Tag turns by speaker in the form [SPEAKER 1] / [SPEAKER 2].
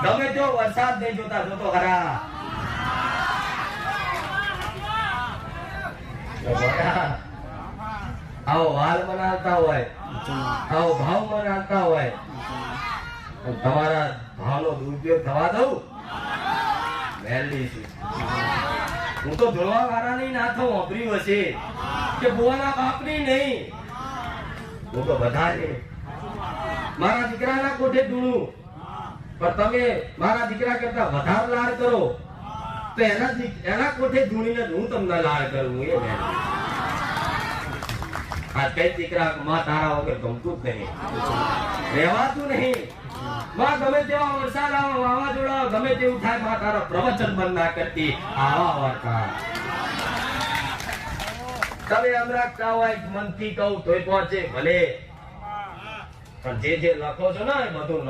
[SPEAKER 1] તમે જો વરસાદ નહીં જોતા જોતો ખરા. આવો વાલ બનાવતા હોય, આવો ભાવ બનાવતા હોય, તમારા ભાવનો દુરુપયોગ થવા દઉં વહેલી છે. હું તો ધોળવા વાળાની ના થઉં વાપર્યું હશે કે બુવાના બાપની નહીં. હું તો બધાને મારા દીકરાના કોઠે ધૂણું, પણ તમે મારા દીકરા કરતા વધારે લાડ કરો તો એના કોઠે ધૂણીને હું તમને લાડ કરું. એ બેન આ કઈ દીકરા માં તારા વગર ગમતું જ નહીં, રહેવાતું નહીં. માં ગમે તેવા વરસાદ આવે, વાવાઝોડા ગમે તેવું થાય, માં તારા પ્રવચન બંધ ના કરતી. આવા વાર્તા તમે એમ રાખતા હોય મનથી કહું તોય પહોંચે ભલે, પણ જે લખો છો ને એ બધું